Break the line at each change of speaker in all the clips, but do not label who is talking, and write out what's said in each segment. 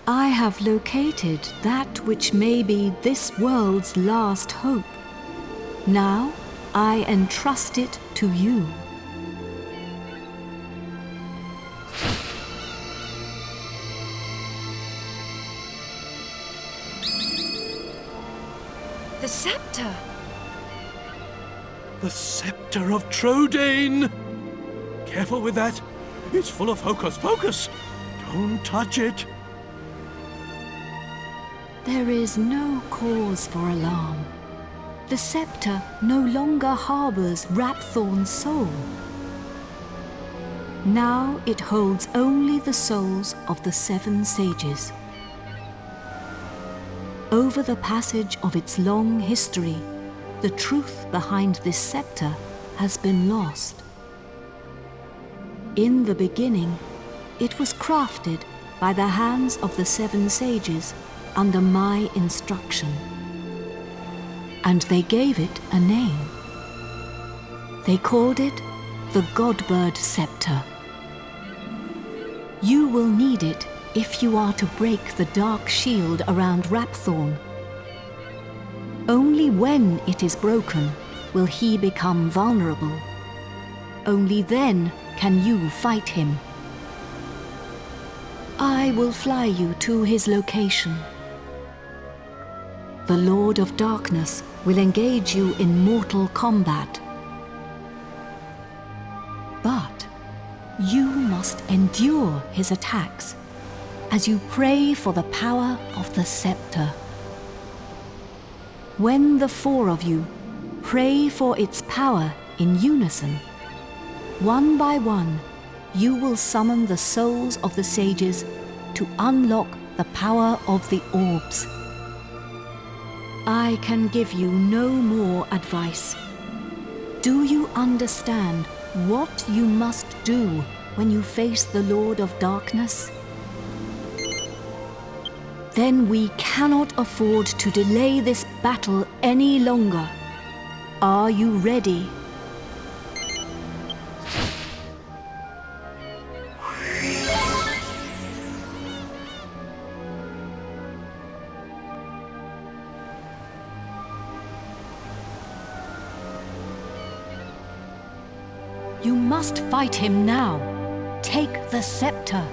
I have located that which may be this world's last hope. Now I entrust it to you.
The scepter!
The scepter of Trodain! Careful with that. It's full of hocus pocus. Don't touch it.
There is no cause for alarm. The scepter no longer harbors Rhapthorne's soul. Now it holds only the souls of the 7 sages. Over the passage of its long history, the truth behind this scepter has been lost. In the beginning, it was crafted by the hands of the 7 sages under my instruction. And they gave it a name. They called it the Godbird Scepter. You will need it if you are to break the dark shield around Rhapthorne. Only when it is broken will he become vulnerable. Only then can you fight him. I will fly you to his location. The Lord of Darkness will engage you in mortal combat. But you must endure his attacks as you pray for the power of the scepter. When the 4 of you pray for its power in unison, one by one, you will summon the souls of the sages to unlock the power of the orbs. I can give you no more advice. Do you understand what you must do when you face the Lord of Darkness? Then we cannot afford to delay this battle any longer. Are you ready? You must fight him now. Take the scepter.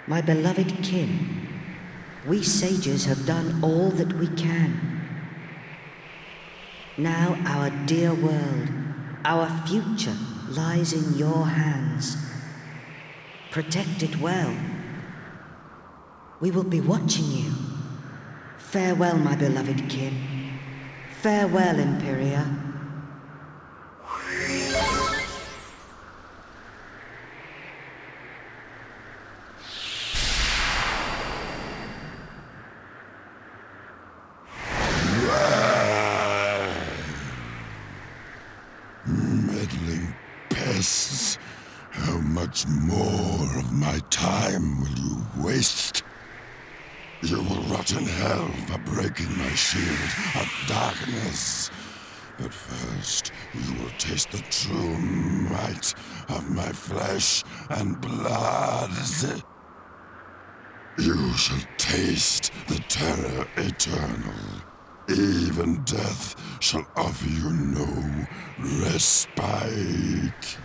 My beloved kin, we sages have done all that we can. Now our dear world, our future lies in your hands. Protect it well. We will be watching you. Farewell, my beloved kin. Farewell, Empyrea.
Meddling pests, how much more of my time will you waste? You will rot in hell for breaking my shield of darkness. But first, you will taste the true might of my flesh and blood. You shall taste the terror eternal. Even death shall offer you no respite.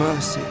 mercy.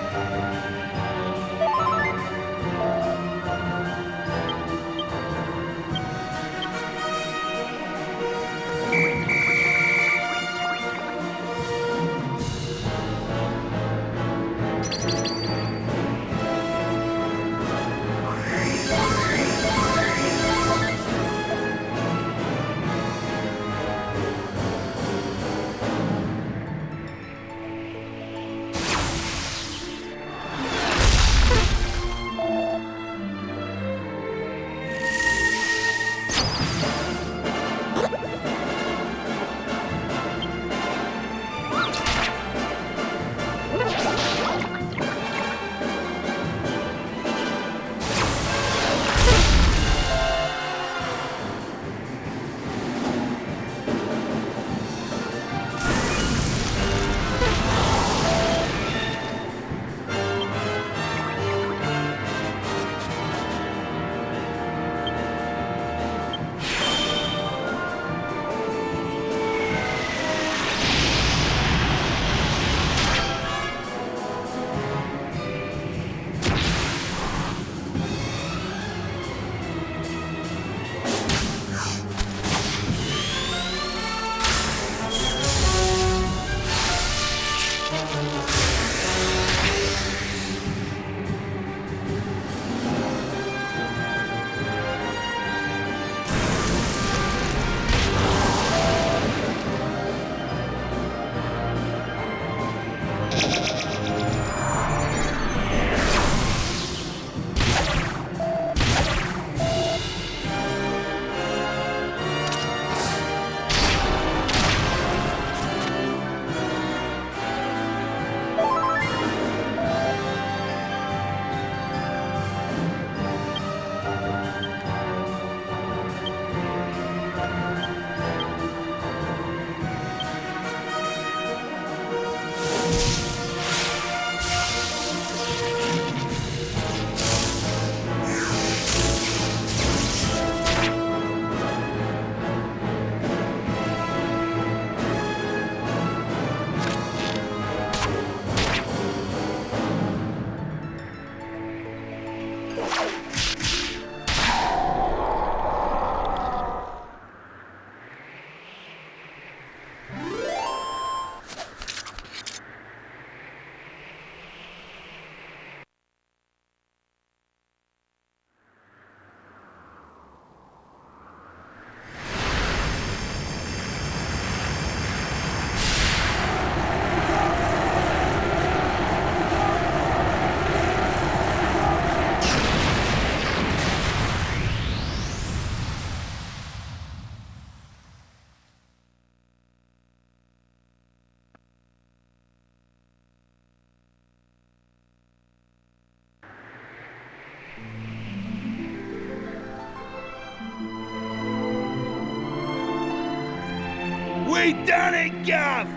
We done it, Gov!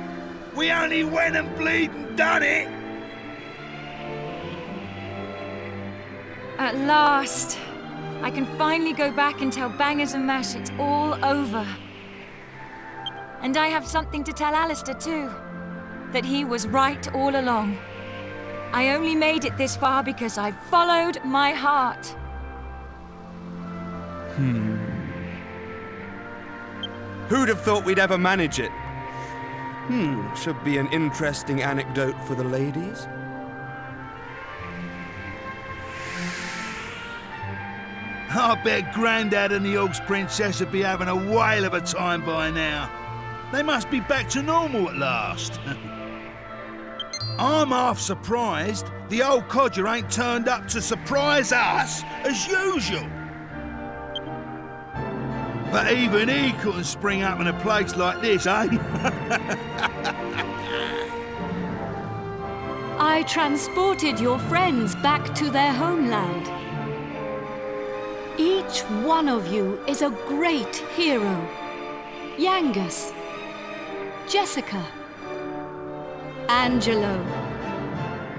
We only went and bleeding done it!
At last! I can finally go back and tell Bangers and Mash it's all over. And I have something to tell Alistair too. That he was right all along. I only made it this far because I followed my heart.
Who'd have thought we'd ever manage it? Should be an interesting anecdote for the ladies.
I bet Grandad and the Og's Princess would be having a whale of a time by now. They must be back to normal at last. I'm half surprised the old codger ain't turned up to surprise us as usual. But even he couldn't spring up in a place like this, eh?
I transported your friends back to their homeland. Each one of you is a great hero. Yangus, Jessica, Angelo,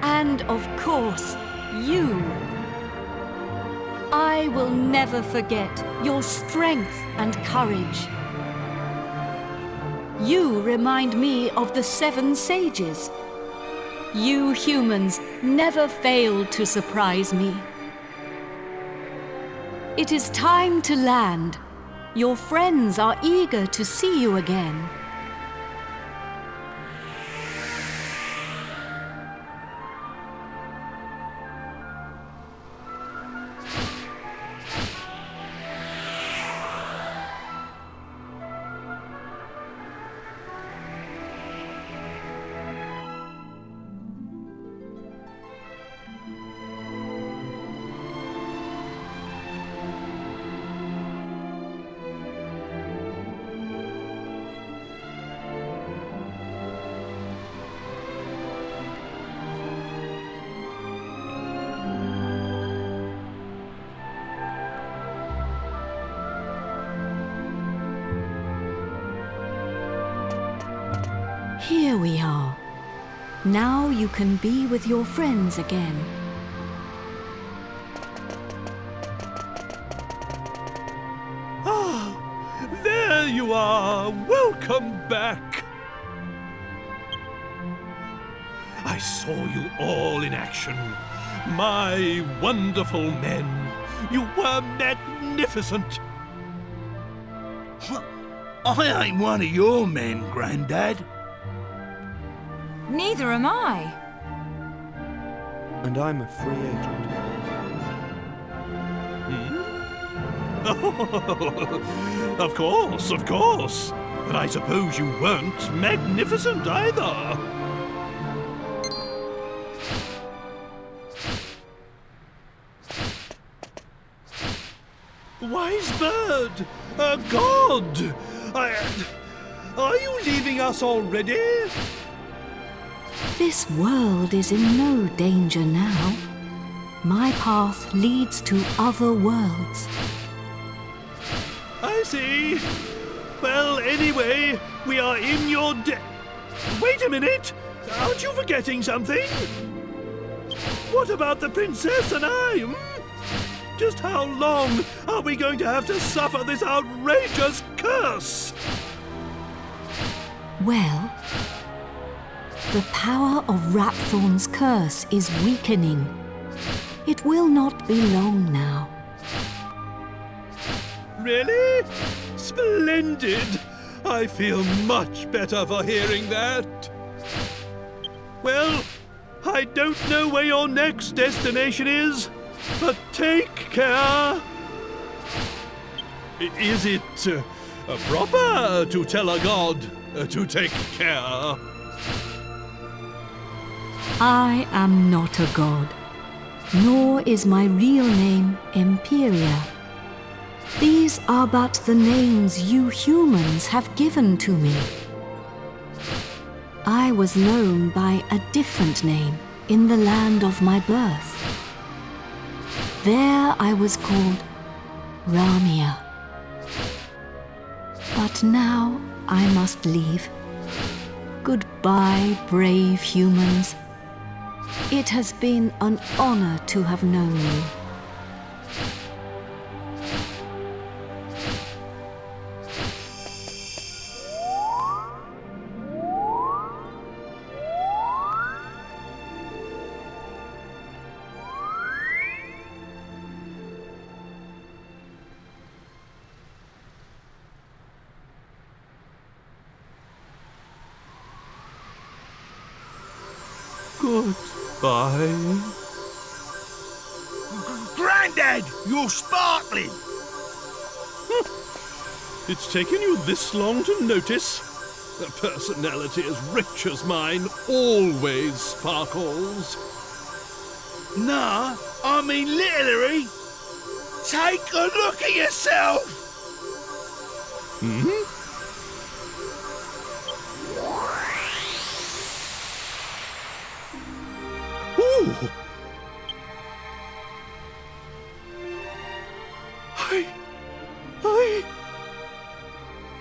and of course, you. I will never forget your strength and courage. You remind me of the 7 sages. You humans never fail to surprise me. It is time to land. Your friends are eager to see you again. Here we are. Now you can be with your friends again.
Ah, there you are. Welcome back. I saw you all in action. My wonderful men. You were magnificent.
I ain't one of your men, Grandad.
Neither am I.
And I'm a free agent.
Oh, of course. But I suppose you weren't magnificent either. Wise bird, a god. Are you leaving us already?
This world is in no danger now. My path leads to other worlds.
I see. Well, anyway, we are in your Wait a minute! Aren't you forgetting something? What about the princess and I? Just how long are we going to have to suffer this outrageous curse?
Well, the power of Rhapthorne's curse is weakening. It will not be long now.
Really? Splendid! I feel much better for hearing that. Well, I don't know where your next destination is, but take care. Is it proper to tell a god to take care?
I am not a god, nor is my real name Empyrea. These are but the names you humans have given to me. I was known by a different name in the land of my birth. There I was called Ramia. But now I must leave. Goodbye, brave humans. It has been an honor to have known you.
Goodbye.
Grandad, you're sparkling.
It's taken you this long to notice? A personality as rich as mine always sparkles.
Nah, I mean literally. Take a look at yourself.
Ooh.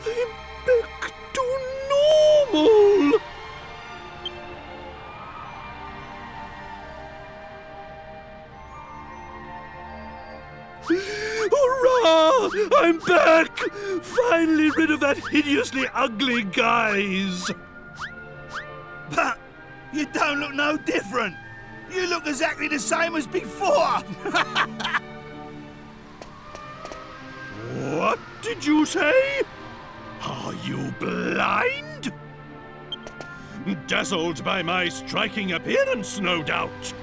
I'm back to normal. Hurrah! I'm back! Finally rid of that hideously ugly guise.
You don't look no different. You look exactly the same as before.
What did you say? Are you blind? Dazzled by my striking appearance, no doubt.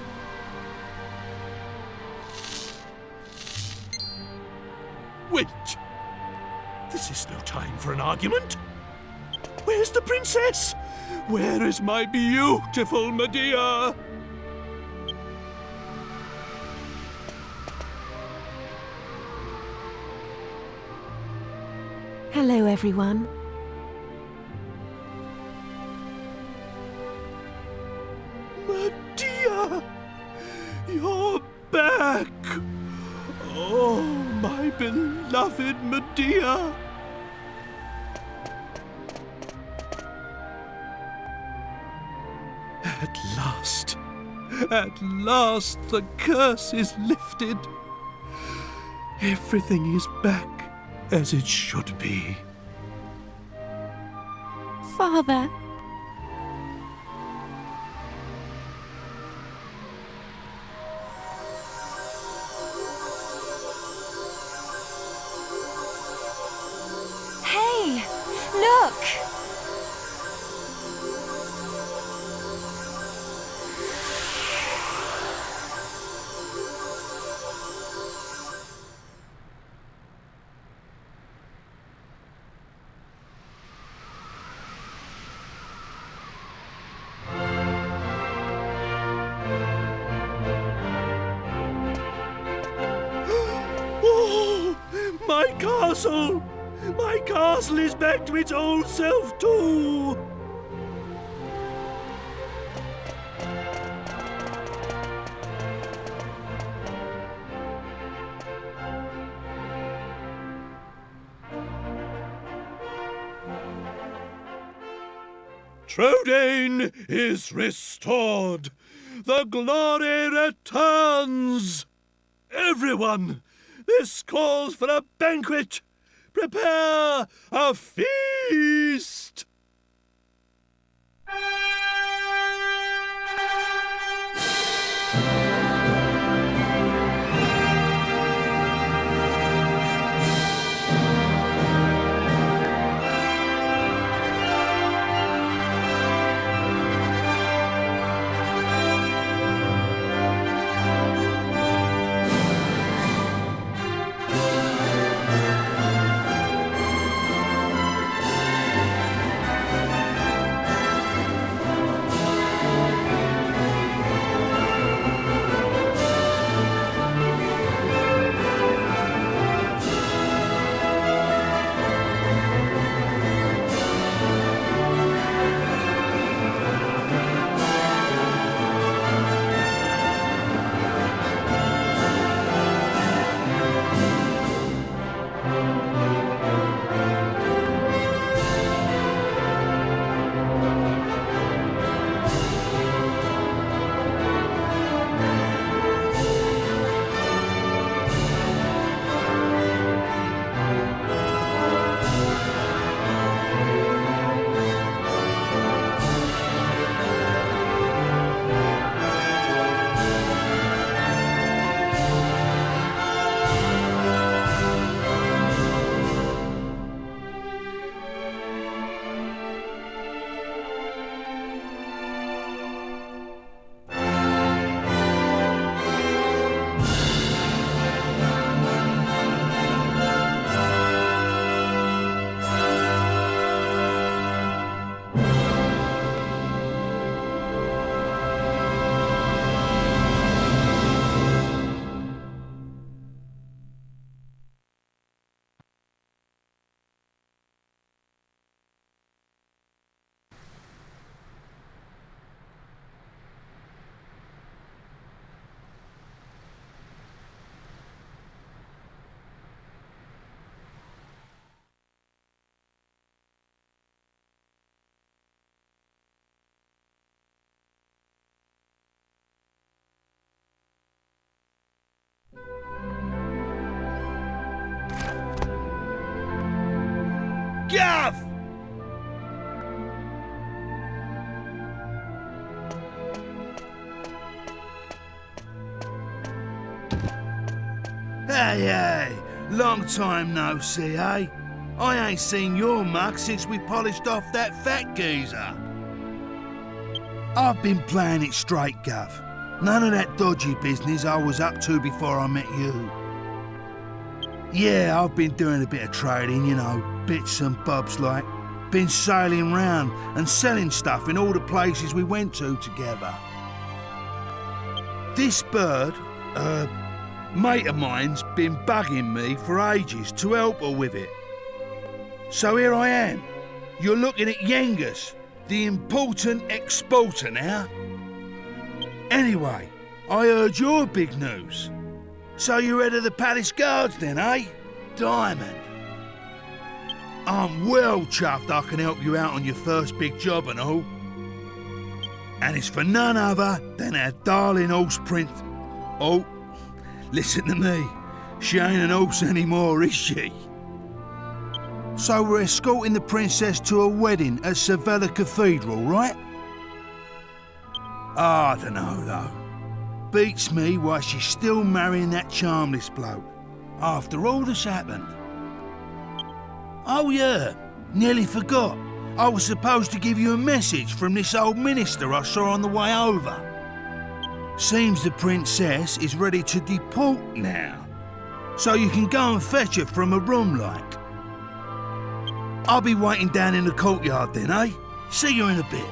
Wait. This is no time for an argument. Where's the princess? Where is my beautiful Medea?
Hello, everyone.
Medea! You're back! Oh, my beloved Medea! At last the curse is lifted. Everything is back as it should be.
Father,
Hey, look!
Oh, my castle! My castle is back to its old self too! Trodaine is restored. The glory returns. Everyone, this calls for a banquet. Prepare a feast.
Gav! Hey, long time no see, eh? I ain't seen your mug since we polished off that fat geezer. I've been playing it straight, Gov. None of that dodgy business I was up to before I met you. Yeah, I've been doing a bit of trading, you know, bits and bobs like. Been sailing round and selling stuff in all the places we went to together. This bird, mate of mine's been bugging me for ages to help her with it. So here I am. You're looking at Yengus, the important exporter now. Anyway, I heard your big news. So you're head of the palace guards then, eh? Diamond. I'm well chuffed I can help you out on your first big job and all. And it's for none other than our darling horse prince. Oh, listen to me. She ain't an horse anymore, is she? So we're escorting the princess to a wedding at Sevilla Cathedral, right? I don't know, though. Beats me why she's still marrying that charmless bloke, after all that's happened. Oh yeah, nearly forgot. I was supposed to give you a message from this old minister I saw on the way over. Seems the princess is ready to deport now, so you can go and fetch her from a room like. I'll be waiting down in the courtyard then, eh? See you in a bit.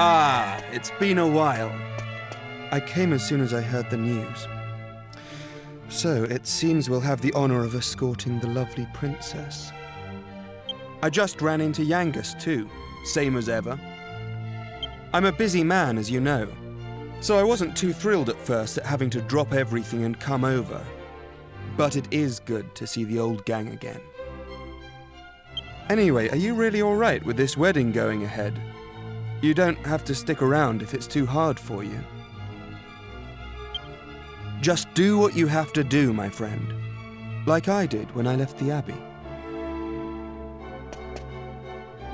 Ah, it's been a while. I came as soon as I heard the news. So, it seems we'll have the honor of escorting the lovely princess. I just ran into Yengus too, same as ever. I'm a busy man, as you know, so I wasn't too thrilled at first at having to drop everything and come over. But it is good to see the old gang again. Anyway, are you really all right with this wedding going ahead? You don't have to stick around if it's too hard for you. Just do what you have to do, my friend. Like I did when I left the Abbey.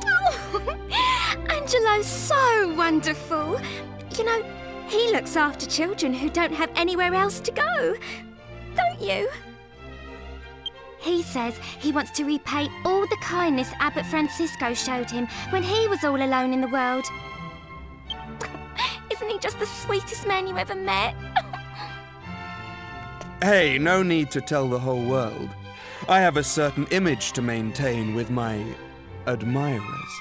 Oh, Angelo's so wonderful. You know, he looks after children who don't have anywhere else to go. Don't you? He says he wants to repay all the kindness Abbot Francisco showed him when he was all alone in the world. Isn't he just the sweetest man you ever met?
Hey, no need to tell the whole world. I have a certain image to maintain with my admirers.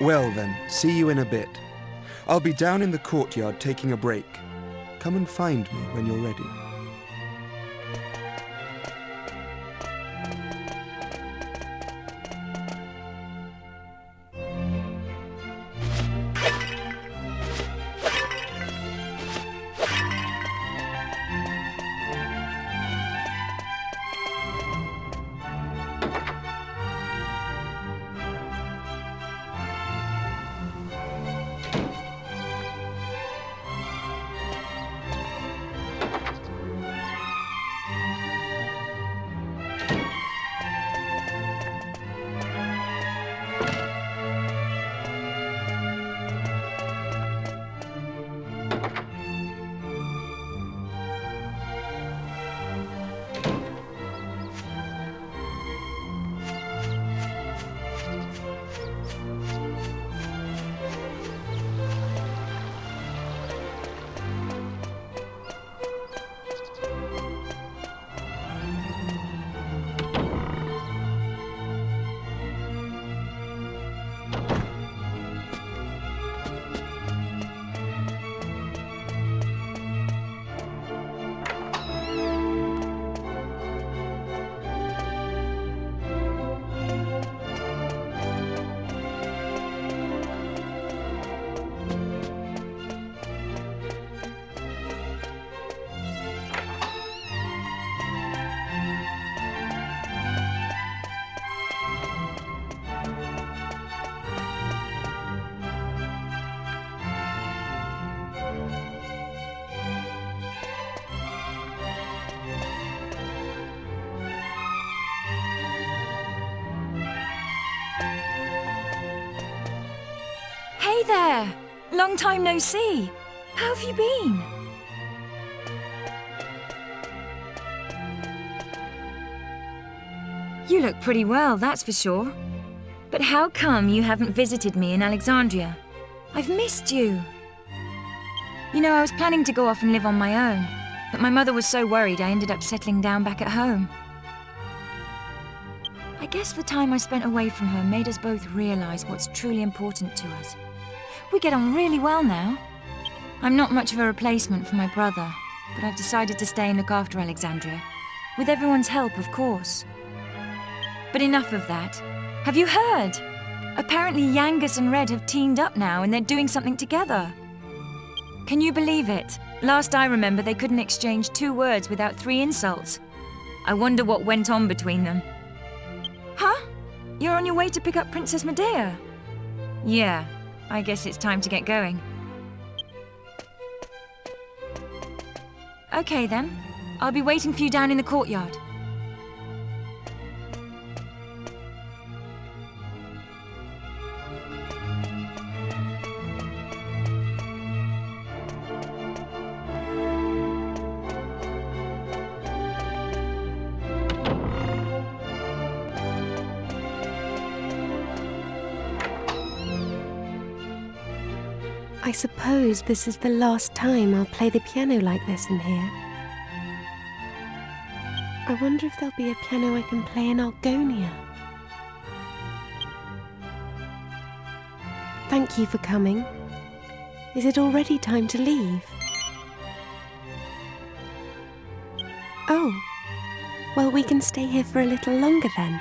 Well then, see you in a bit. I'll be down in the courtyard taking a break. Come and find me when you're ready.
Hey there! Long time no see. How have you been? You look pretty well, that's for sure. But how come you haven't visited me in Alexandria? I've missed you. You know, I was planning to go off and live on my own, but my mother was so worried I ended up settling down back at home. I guess the time I spent away from her made us both realize what's truly important to us. We get on really well now. I'm not much of a replacement for my brother, but I've decided to stay and look after Alexandria. With everyone's help, of course. But enough of that. Have you heard? Apparently Yangus and Red have teamed up now and they're doing something together. Can you believe it? Last I remember, they couldn't exchange 2 words without 3 insults. I wonder what went on between them. Huh? You're on your way to pick up Princess Medea? Yeah, I guess it's time to get going. Okay then. I'll be waiting for you down in the courtyard.
I suppose this is the last time I'll play the piano like this in here. I wonder if there'll be a piano I can play in Algonia. Thank you for coming. Is it already time to leave? Oh, well, we can stay here for a little longer then.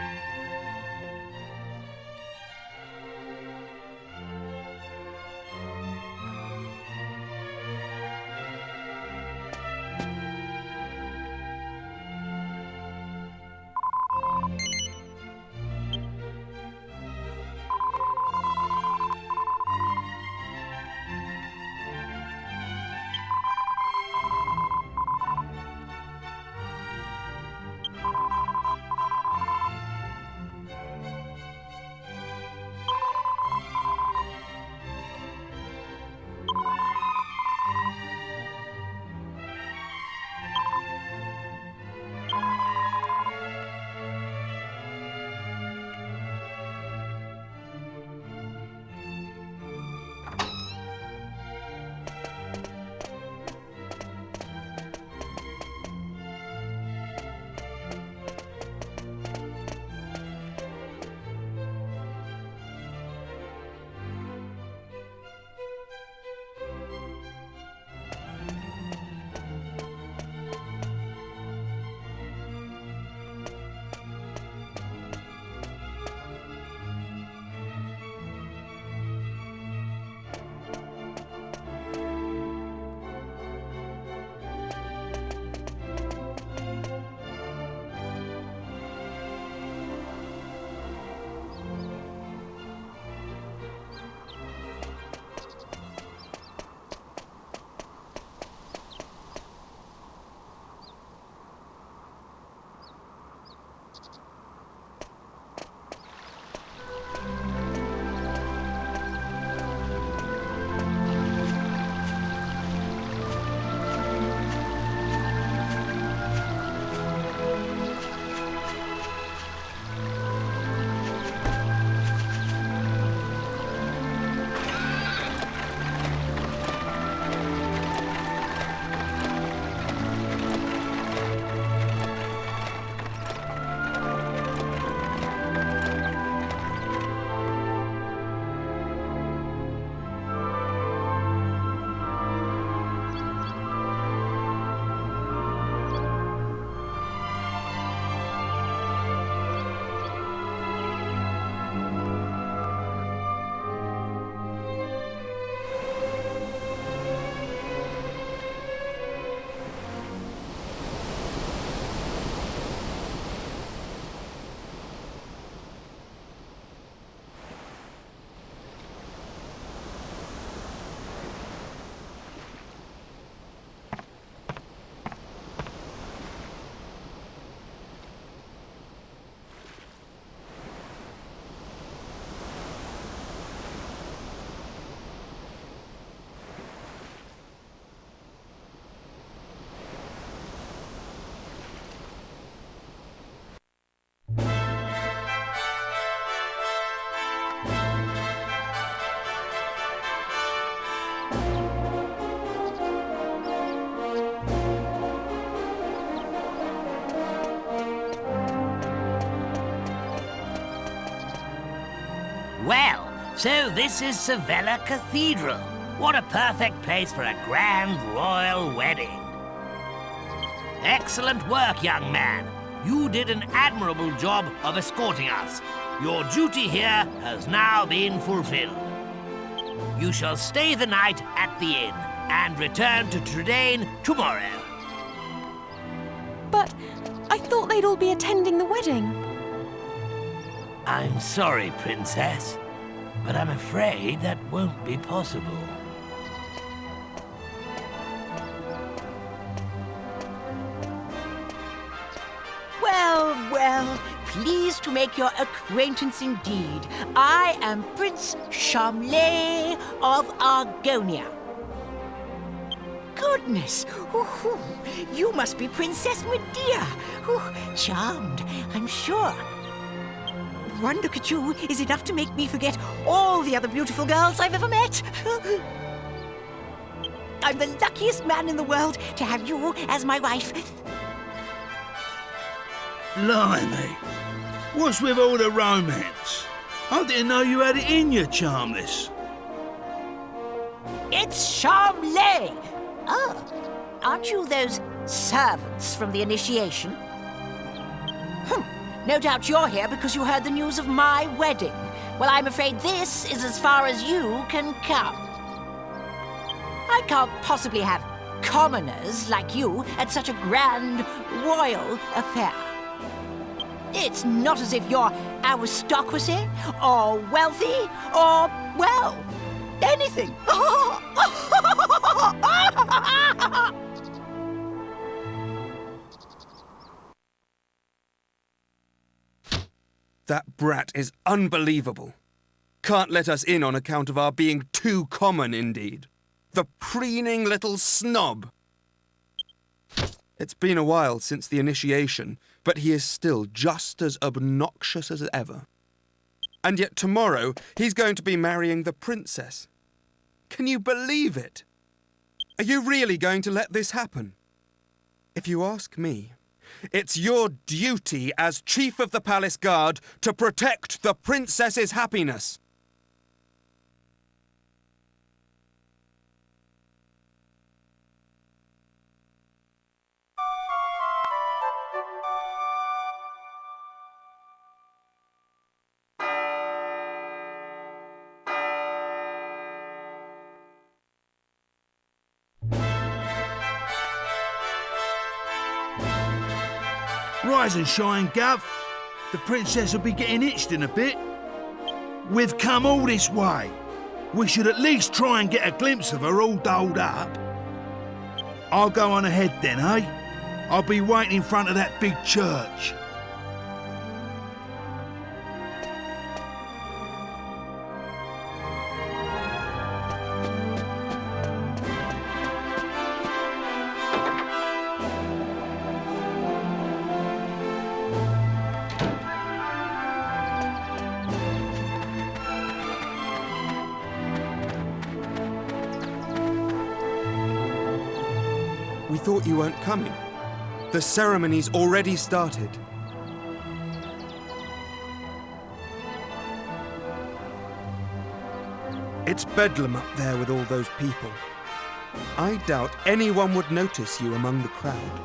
So this is Sevilla Cathedral. What a perfect place for a grand royal wedding. Excellent work, young man. You did an admirable job of escorting us. Your duty here has now been fulfilled. You shall stay the night at the inn and return to Trudane tomorrow.
But I thought they'd all be attending the wedding.
I'm sorry, Princess, but I'm afraid that won't be possible.
Well, well, pleased to make your acquaintance indeed. I am Prince Charmley of Argonia. Goodness, ooh, you must be Princess Medea. Ooh, charmed, I'm sure. One look at you is enough to make me forget all the other beautiful girls I've ever met. I'm the luckiest man in the world to have you as my wife.
Blimey, what's with all the romance? I didn't know you had it in you, Charmless.
It's Charmley! Oh, aren't you those servants from the initiation? No doubt you're here because you heard the news of my wedding. Well, I'm afraid this is as far as you can come. I can't possibly have commoners like you at such a grand royal affair. It's not as if you're aristocracy, or wealthy, or, well, anything.
That brat is unbelievable. Can't let us in on account of our being too common, indeed. The preening little snob. It's been a while since the initiation, but he is still just as obnoxious as ever. And yet tomorrow he's going to be marrying the princess. Can you believe it? Are you really going to let this happen? If you ask me, it's your duty as Chief of the Palace Guard to protect the princess's happiness.
Rise and shine, Gov. The princess will be getting itched in a bit. We've come all this way. We should at least try and get a glimpse of her all dolled up. I'll go on ahead then, eh? I'll be waiting in front of that big church.
We thought you weren't coming. The ceremony's already started. It's bedlam up there with all those people. I doubt anyone would notice you among the crowd.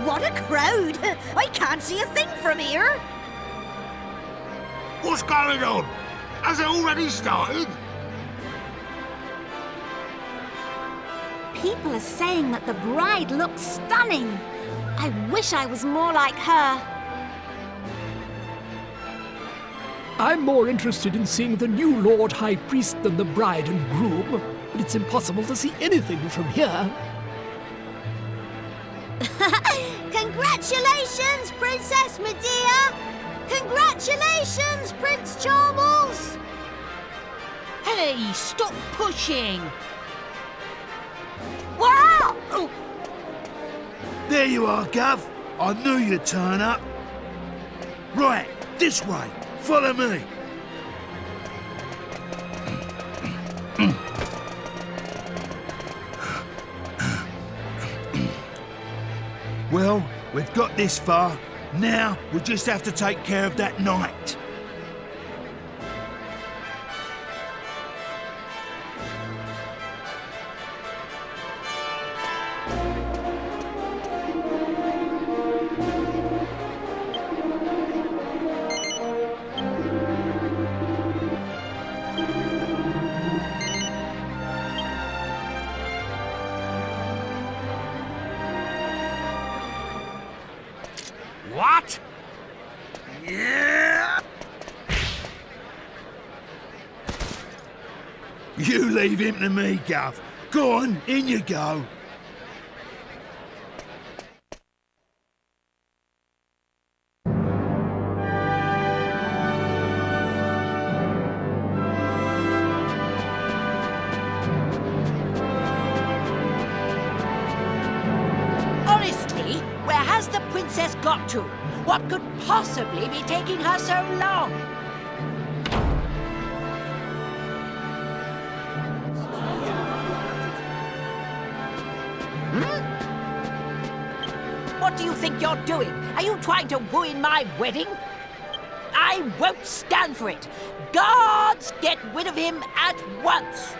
What a crowd! I can't see a thing from here.
What's going on? Has it already started?
People are saying that the bride looks stunning. I wish I was more like her.
I'm more interested in seeing the new Lord High Priest than the bride and groom, but it's impossible to see anything from here.
Congratulations, Princess Medea! Congratulations, Prince Charmles!
Hey, stop pushing!
Wow!
There you are, Gov. I knew you'd turn up. Right, this way. Follow me. Well, we've got this far. Now we just have to take care of that knight.
What? Yeah.
You leave him to me, Gov. Go on, in you go.
Honestly, where has the princess got to? What could possibly be taking her so long? What do you think you're doing? Are you trying to ruin my wedding? I won't stand for it. Guards, get rid of him at once.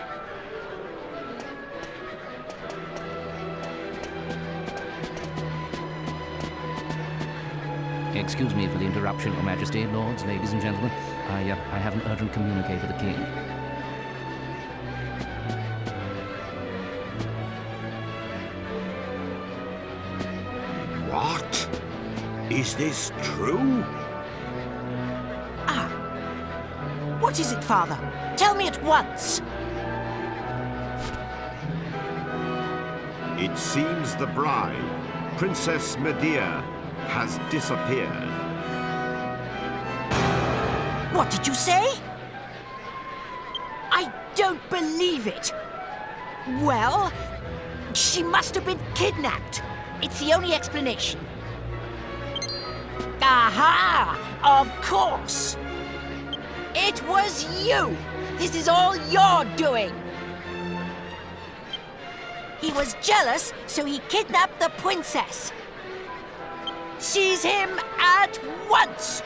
Excuse me for the interruption, Your Majesty, lords, ladies and gentlemen. I have an urgent communique for the King.
What? Is this true?
What is it, Father? Tell me at once.
It seems the bride, Princess Medea, has disappeared.
What did you say? I don't believe it. Well, she must have been kidnapped. It's the only explanation. Aha! Of course! It was you! This is all your doing! He was jealous, so he kidnapped the princess. Seize him at once!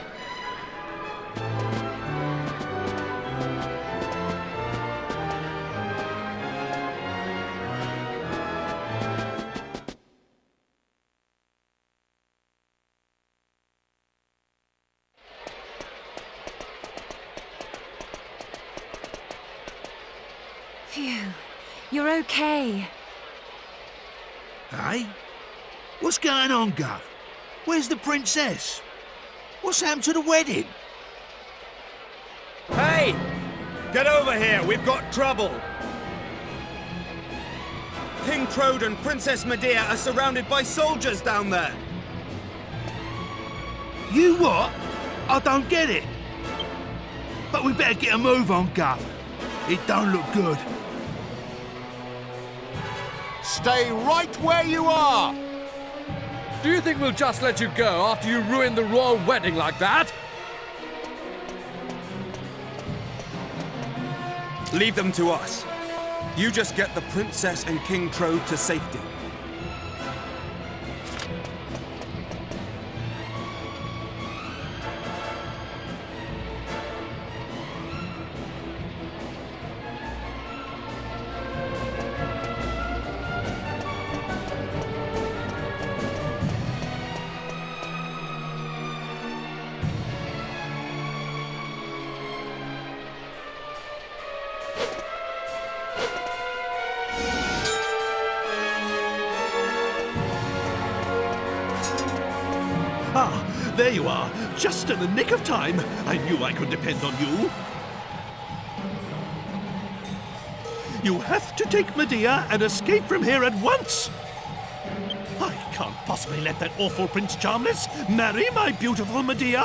Phew. You're okay.
Hey? What's going on, Gov? Where's the princess? What's happened to the wedding?
Hey! Get over here, we've got trouble! King Trode and Princess Medea are surrounded by soldiers down there!
You what? I don't get it. But we better get a move on, Gov. It don't look good.
Stay right where you are!
Do you think we'll just let you go after you ruined the royal wedding like that?
Leave them to us. You just get the princess and King Trode to safety.
there you are, just in the nick of time. I knew I could depend on you. You have to take Medea and escape from here at once. I can't possibly let that awful Prince Charmless marry my beautiful Medea.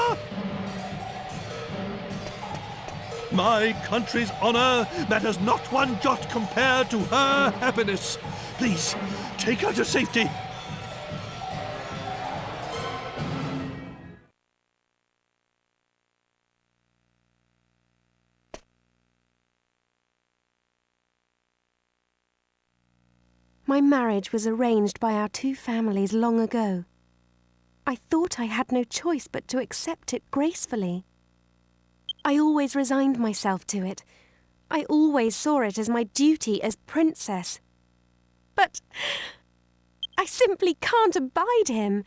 My country's honor matters not one jot compared to her happiness. Please, take her to safety.
My marriage was arranged by our two families long ago. I thought I had no choice but to accept it gracefully. I always resigned myself to it. I always saw it as my duty as princess. But I simply can't abide him.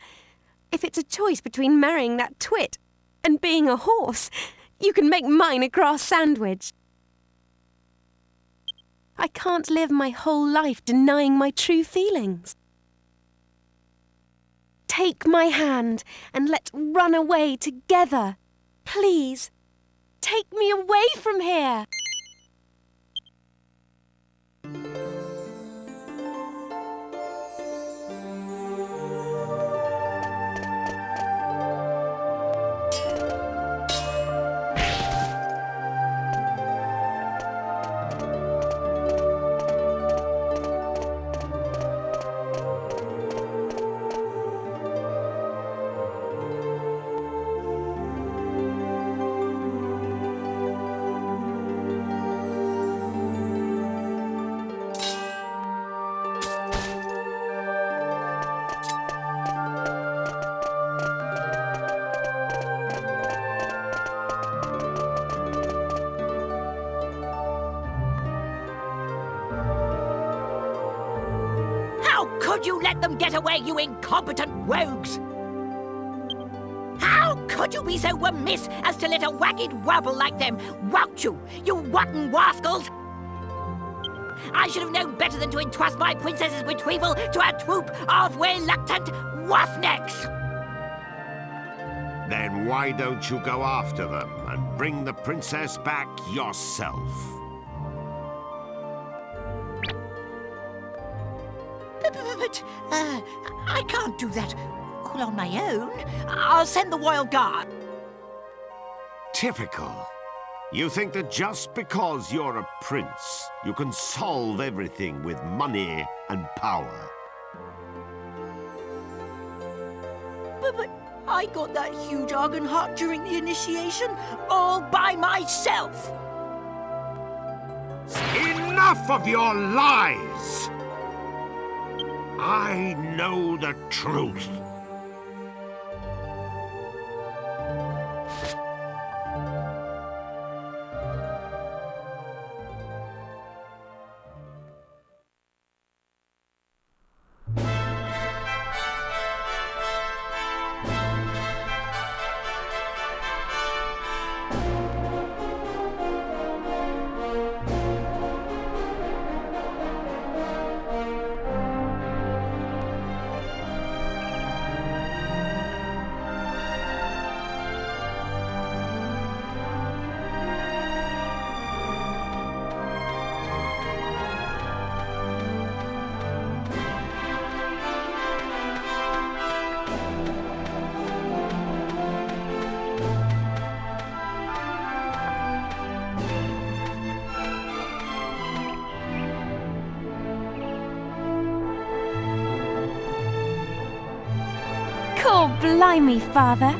If it's a choice between marrying that twit and being a horse, you can make mine a grass sandwich. I can't live my whole life denying my true feelings. Take my hand and let's run away together. Please, take me away from here.
Could you let them get away, you incompetent rogues? How could you be so remiss as to let a wagged wabble like them wout you, you rotten rascals? I should have known better than to entrust my princess's retrieval to a troop of reluctant roughnecks.
Then why don't you go after them and bring the princess back yourself?
But I can't do that all on my own. I'll send the royal guard.
Typical. You think that just because you're a prince, you can solve everything with money and power.
But I got that huge argon heart during the initiation all by myself.
Enough of your lies! I know the truth.
Oh, blimey, Father.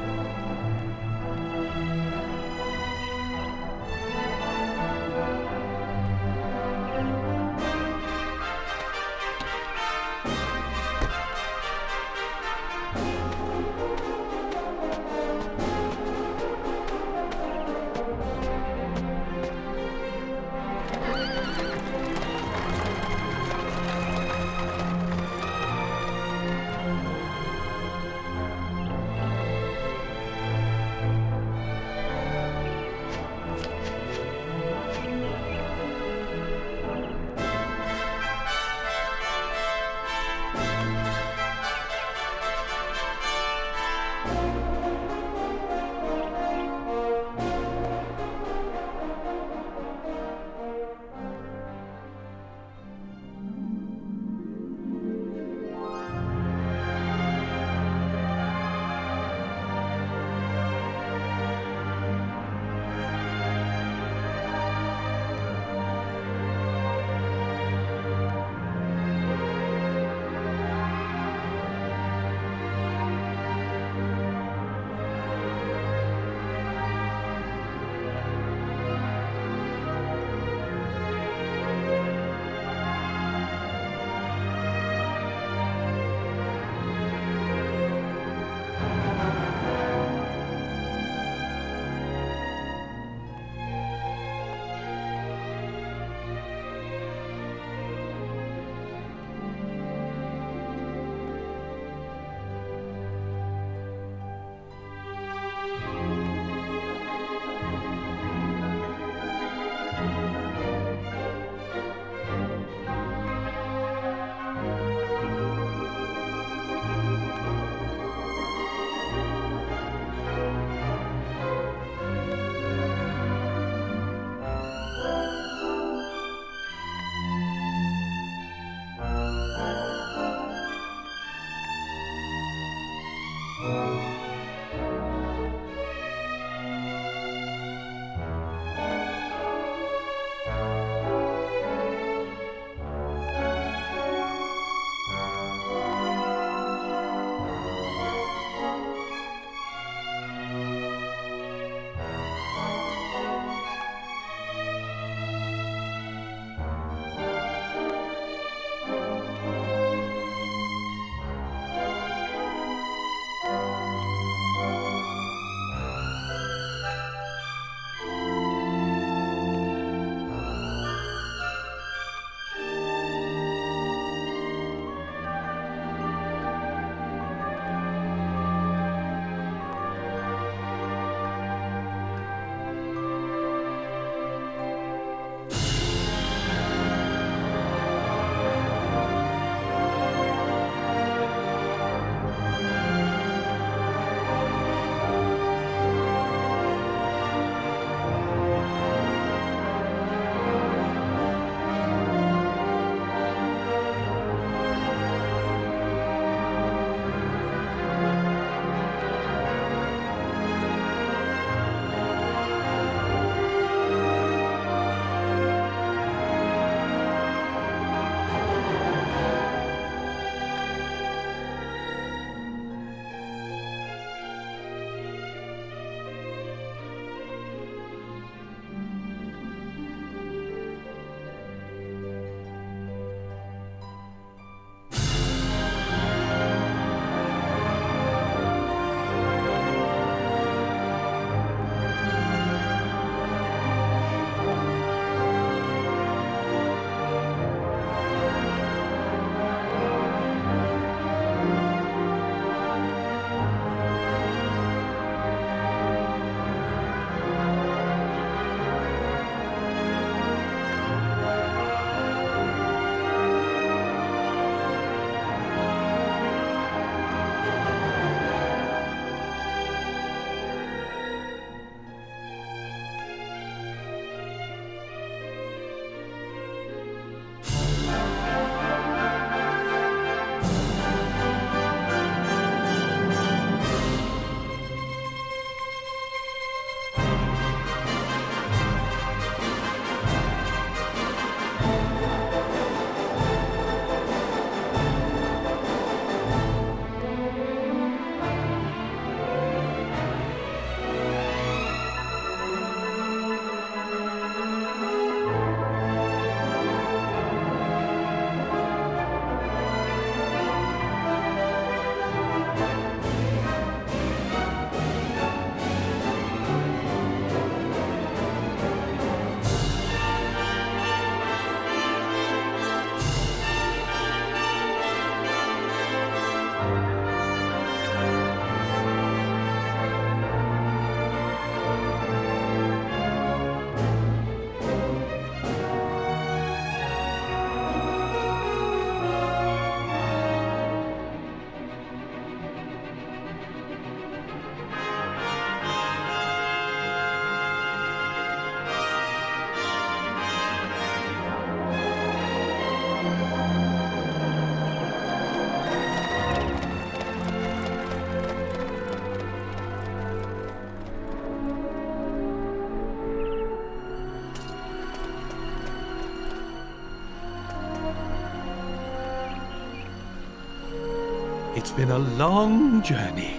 It's been a long journey.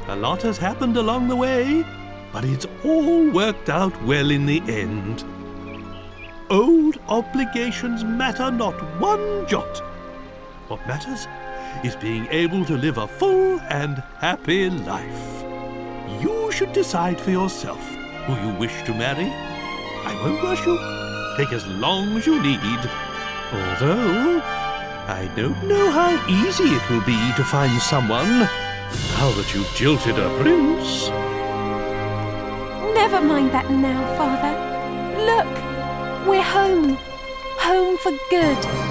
A lot has happened along the way, but it's all worked out well in the end. Old obligations matter not one jot. What matters is being able to live a full and happy life. You should decide for yourself who you wish to marry. I won't rush you. Take as long as you need. Although, I don't know how easy it will be to find someone now that you've jilted a prince.
Never mind that now, Father. Look, we're home. Home for good.